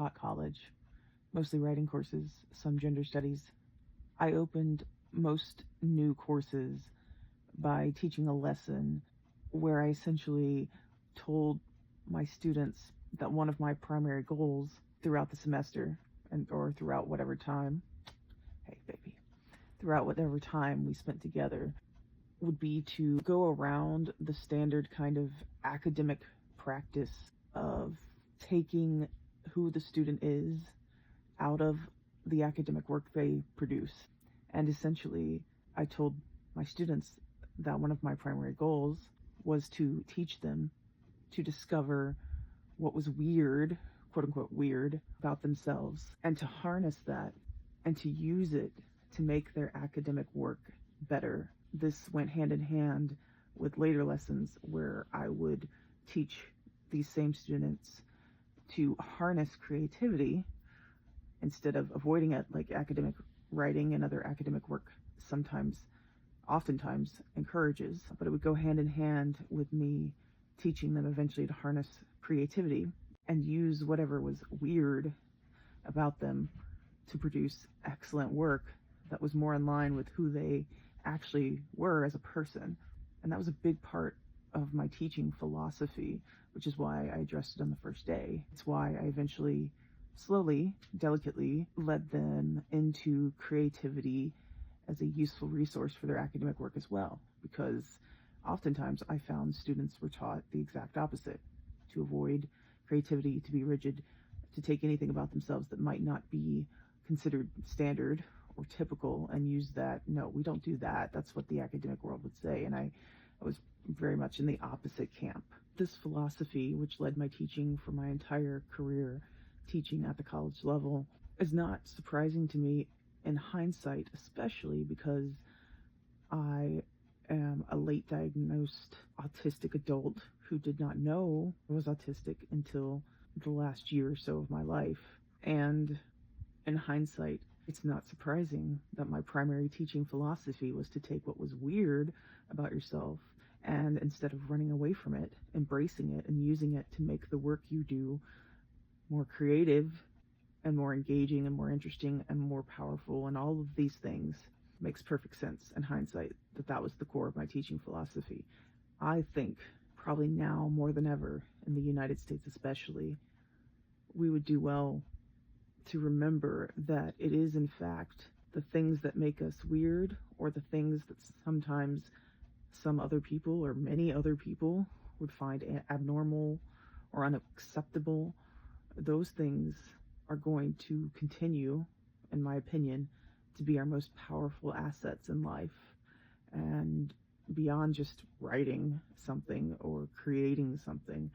taught college, mostly writing courses, some gender studies. I opened most new courses by teaching a lesson where I essentially told my students that one of my primary goals throughout the semester or throughout whatever time, hey baby, throughout whatever time we spent together would be to go around the standard kind of academic practice of taking who the student is out of the academic work they produce. And essentially, I told my students that one of my primary goals was to teach them to discover what was weird, quote unquote weird, about themselves, and to harness that and to use it to make their academic work better. This went hand in hand with later lessons where I would teach these same students to harness creativity instead of avoiding it like academic writing and other academic work oftentimes encourages. But it would go hand in hand with me teaching them eventually to harness creativity and use whatever was weird about them to produce excellent work that was more in line with who they actually were as a person. And that was a big part of my teaching philosophy, which is why I addressed it on the first day. It's why I eventually, slowly, delicately, led them into creativity as a useful resource for their academic work as well, because oftentimes I found students were taught the exact opposite: to avoid creativity, to be rigid, to take anything about themselves that might not be considered standard or typical and use that. No, we don't do that. That's what the academic world would say. And I was very much in the opposite camp. This philosophy, which led my teaching for my entire career, teaching at the college level, is not surprising to me in hindsight, especially because I am a late diagnosed autistic adult who did not know I was autistic until the last year or so of my life. And in hindsight, it's not surprising that my primary teaching philosophy was to take what was weird about yourself and, instead of running away from it, embracing it and using it to make the work you do more creative and more engaging and more interesting and more powerful. And all of these things makes perfect sense in hindsight that was the core of my teaching philosophy. I think probably now more than ever, in the United States especially, we would do well to remember that it is in fact the things that make us weird, or the things that sometimes some other people or many other people would find abnormal or unacceptable. Those things are going to continue, in my opinion, to be our most powerful assets in life. And beyond just writing something or creating something,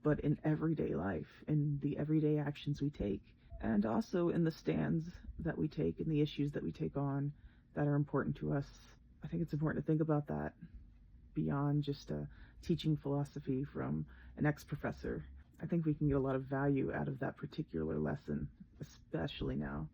but in everyday life, in the everyday actions we take, and also in the stands that we take and the issues that we take on that are important to us. I think it's important to think about that beyond just a teaching philosophy from an ex-professor. I think we can get a lot of value out of that particular lesson, especially now.